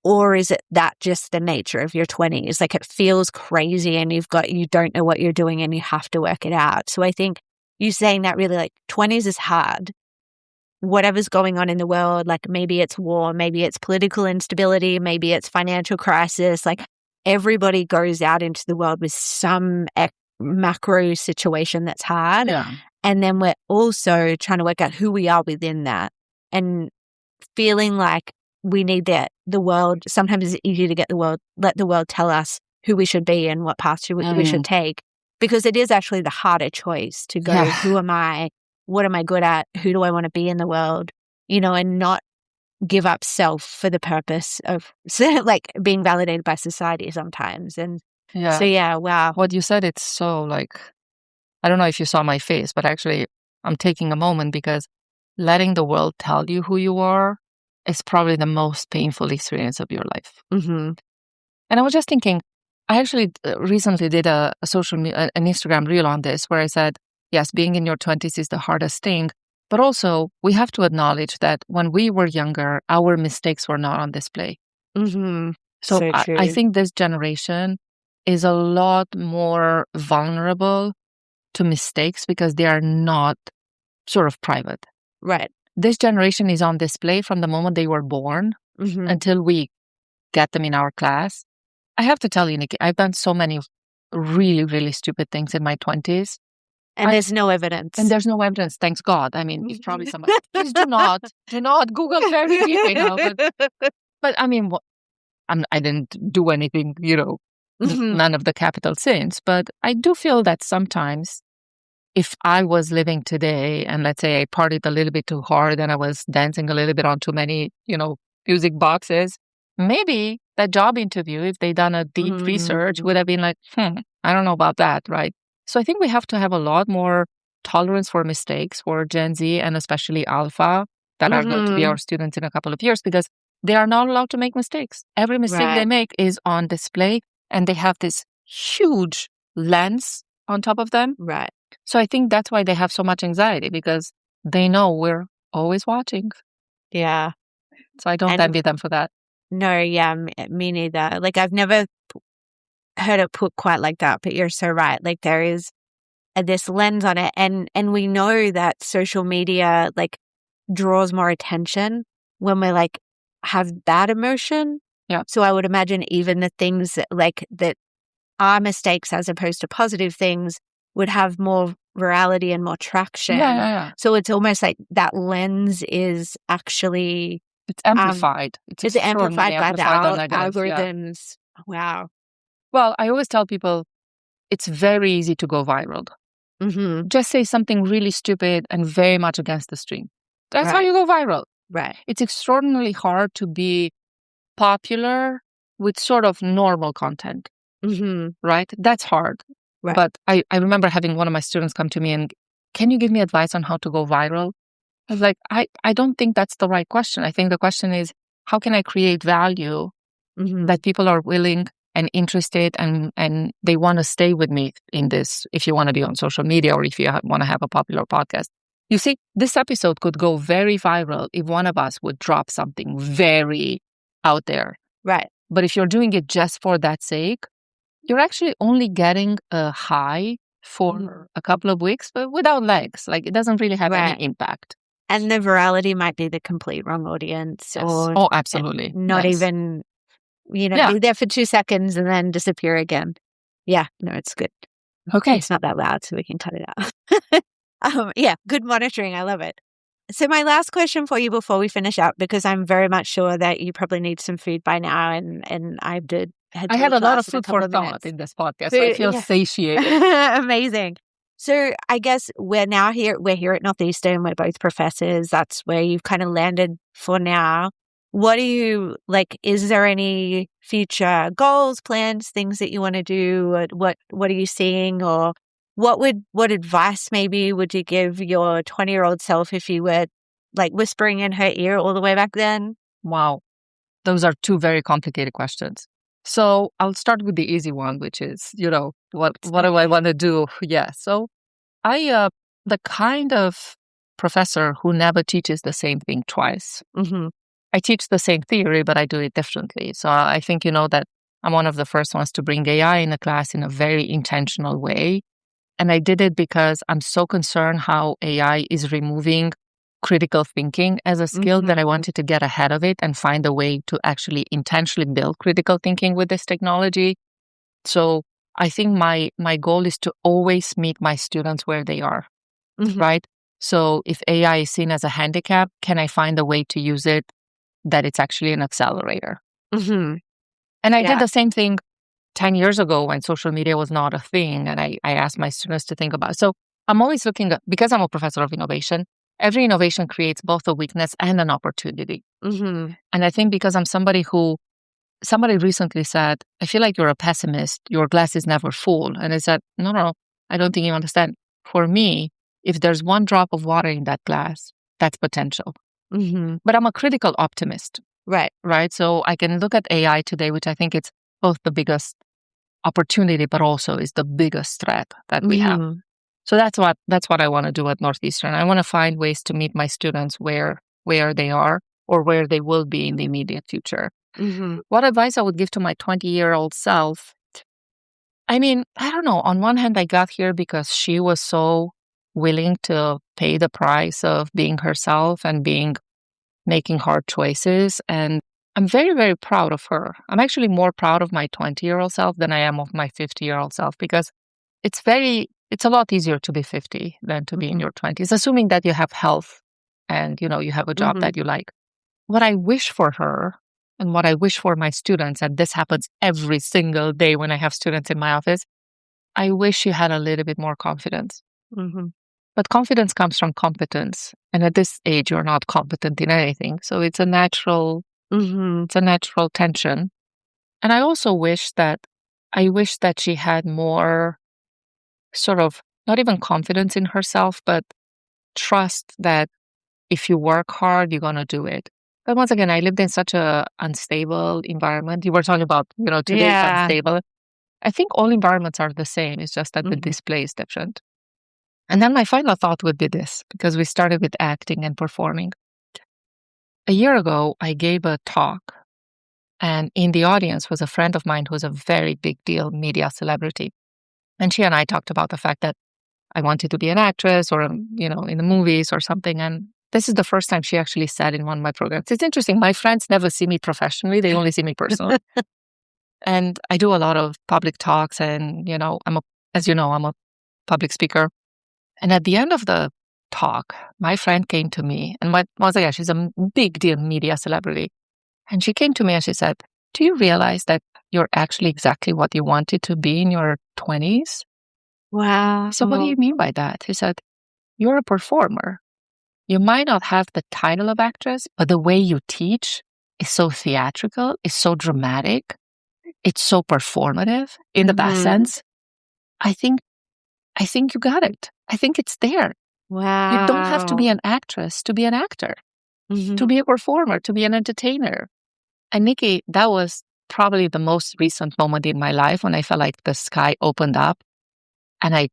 Or is it that just the nature of your 20s? Like it feels crazy and you don't know what you're doing and you have to work it out. So I think you saying that really, like, 20s is hard. Whatever's going on in the world, like maybe it's war, maybe it's political instability, maybe it's financial crisis. Like everybody goes out into the world with some macro situation that's hard. Yeah. And then we're also trying to work out who we are within that and feeling like we need the world. Sometimes it's easy to let the world tell us who we should be and what path we should take, because it is actually the harder choice to go, who am I? What am I good at? Who do I want to be in the world? And not give up self for the purpose of like being validated by society sometimes. And so, yeah, wow. What you said, it's so like, I don't know if you saw my face, but actually I'm taking a moment because letting the world tell you who you are is probably the most painful experience of your life. Mm-hmm. And I was just thinking, I actually recently did an Instagram reel on this where I said, yes, being in your 20s is the hardest thing, but also we have to acknowledge that when we were younger, our mistakes were not on display. Mm-hmm. So I think this generation is a lot more vulnerable to mistakes because they are not sort of private. Right. This generation is on display from the moment they were born until we get them in our class. I have to tell you, Nikki, I've done so many really, really stupid things in my 20s. And there's no evidence. And there's no evidence, thanks God. I mean, it's probably somebody. Please do not Google very deeply now. But I mean, I didn't do anything, none of the capital sins. But I do feel that sometimes if I was living today and let's say I partied a little bit too hard and I was dancing a little bit on too many, music boxes, maybe that job interview, if they'd done a deep research, would have been like, I don't know about that, right? So I think we have to have a lot more tolerance for mistakes for Gen Z and especially Alpha that are going to be our students in a couple of years because they are not allowed to make mistakes. Every mistake they make is on display and they have this huge lens on top of them. Right. So I think that's why they have so much anxiety because they know we're always watching. Yeah. So I don't envy them for that. No, yeah, me neither. Like I've never heard it put quite like that, but you're so right. Like there is this lens on it and we know that social media like draws more attention when we like have bad emotion. Yeah. So I would imagine even the things that are mistakes as opposed to positive things would have more virality and more traction. Yeah. So it's almost like that lens is actually... It's amplified. It's amplified by the algorithms. Yeah. Wow. Well, I always tell people it's very easy to go viral. Just say something really stupid and very much against the stream. That's how you go viral. Right. It's extraordinarily hard to be popular with sort of normal content. Right? That's hard. Right. But I remember having one of my students come to me and, can you give me advice on how to go viral? I was like, I don't think that's the right question. I think the question is, how can I create value that people are willing and interested and they want to stay with me in this, if you want to be on social media or if you want to have a popular podcast. You see, this episode could go very viral if one of us would drop something very out there. Right. But if you're doing it just for that sake, you're actually only getting a high for a couple of weeks, but without legs. Like it doesn't really have any impact. And the virality might be the complete wrong audience. Yes. Or absolutely. Not even, be there for 2 seconds and then disappear again. Yeah, no, it's good. Okay. It's not that loud, so we can cut it out. Yeah, good monitoring. I love it. So my last question for you before we finish up, because I'm very much sure that you probably need some food by now, and I had a lot of food for thought in this podcast, so I feel satiated. Amazing. So I guess we're here at Northeastern. We're both professors. That's where you've kind of landed for now. What do you like? Is there any future goals, plans, things that you want to do? What are you seeing, or what advice maybe would you give your 20-year-old self if you were like whispering in her ear all the way back then? Wow. Those are two very complicated questions. So I'll start with the easy one, which is, what do I want to do? Yeah. So the kind of professor who never teaches the same thing twice. Mm-hmm. I teach the same theory, but I do it differently. So I think, that I'm one of the first ones to bring AI in the class in a very intentional way. And I did it because I'm so concerned how AI is removing critical thinking as a skill that I wanted to get ahead of it and find a way to actually intentionally build critical thinking with this technology. So I think my goal is to always meet my students where they are, right? So if AI is seen as a handicap, can I find a way to use it that it's actually an accelerator? And I did the same thing 10 years ago when social media was not a thing. And I asked my students to think about it. So I'm always looking at, because I'm a professor of innovation, every innovation creates both a weakness and an opportunity. And I think because I'm somebody recently said, I feel like you're a pessimist. Your glass is never full. And I said, no, I don't think you understand. For me, if there's one drop of water in that glass, that's potential. But I'm a critical optimist. Right. So I can look at AI today, which I think it's both the biggest opportunity, but also is the biggest threat that we have. So that's what I want to do at Northeastern. I want to find ways to meet my students where they are or where they will be in the immediate future. What advice I would give to my 20-year-old self? I mean, I don't know. On one hand, I got here because she was so willing to pay the price of being herself and making hard choices. And I'm very, very proud of her. I'm actually more proud of my 20-year-old self than I am of my 50-year-old self, because it's a lot easier to be 50 than to be in your 20s, assuming that you have health and, you have a job that you like. What I wish for her and what I wish for my students, and this happens every single day when I have students in my office, I wish she had a little bit more confidence. But confidence comes from competence. And at this age, you're not competent in anything. So it's a natural tension. And I also wish that she had more sort of, not even confidence in herself, but trust that if you work hard, you're going to do it. But once again, I lived in such a unstable environment. You were talking about, today it's unstable. I think all environments are the same. It's just that the display is different. And then my final thought would be this, because we started with acting and performing. A year ago, I gave a talk, and in the audience was a friend of mine who's a very big deal media celebrity. And she and I talked about the fact that I wanted to be an actress or, in the movies or something. And this is the first time she actually said in one of my programs. It's interesting. My friends never see me professionally. They only see me personally. And I do a lot of public talks and, I'm a public speaker. And at the end of the talk, my friend came to me, and once again, she's a big deal media celebrity. And she came to me and she said, do you realize that you're actually exactly what you wanted to be in your 20s? Wow. So what do you mean by that? He said, you're a performer. You might not have the title of actress, but the way you teach is so theatrical, is so dramatic, it's so performative in the best sense. I think you got it. I think it's there. Wow. You don't have to be an actress to be an actor, to be a performer, to be an entertainer. And Nikki, that was probably the most recent moment in my life when I felt like the sky opened up and I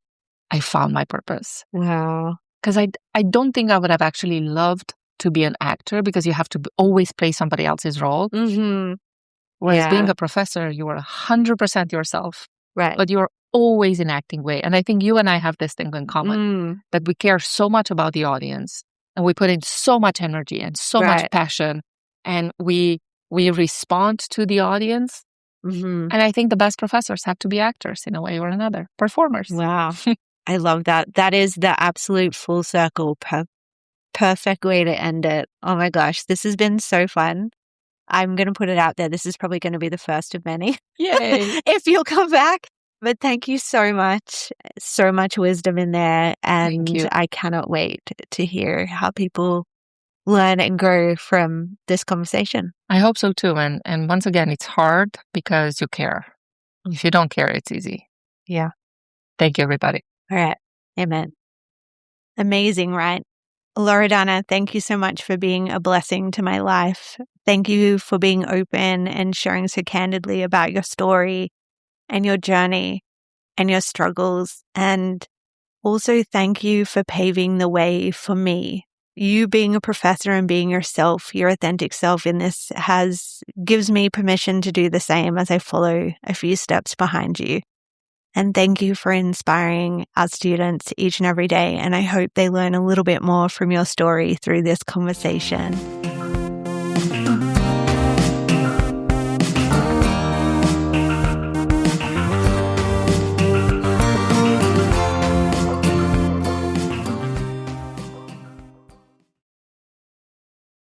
found my purpose. Wow. Because I don't think I would have actually loved to be an actor, because you have to always play somebody else's role. Whereas being a professor, you are 100% yourself. Right. But you're always in acting way. And I think you and I have this thing in common, that we care so much about the audience and we put in so much energy and so much passion, and we respond to the audience. And I think the best professors have to be actors in a way or another, performers. Wow. I love that. That is the absolute full circle, perfect way to end it. Oh my gosh, this has been so fun. I'm going to put it out there. This is probably going to be the first of many. Yay. If you'll come back. But thank you so much. So much wisdom in there. Thank And you. I cannot wait to hear how people learn and grow from this conversation. I hope so too. And once again, it's hard because you care. If you don't care, it's easy. Yeah. Thank you, everybody. All right. Amen. Amazing, right? Loredana, thank you so much for being a blessing to my life. Thank you for being open and sharing so candidly about your story and your journey and your struggles. And also thank you for paving the way for me. You being a professor and being yourself, your authentic self in this gives me permission to do the same as I follow a few steps behind you. And thank you for inspiring our students each and every day. And I hope they learn a little bit more from your story through this conversation.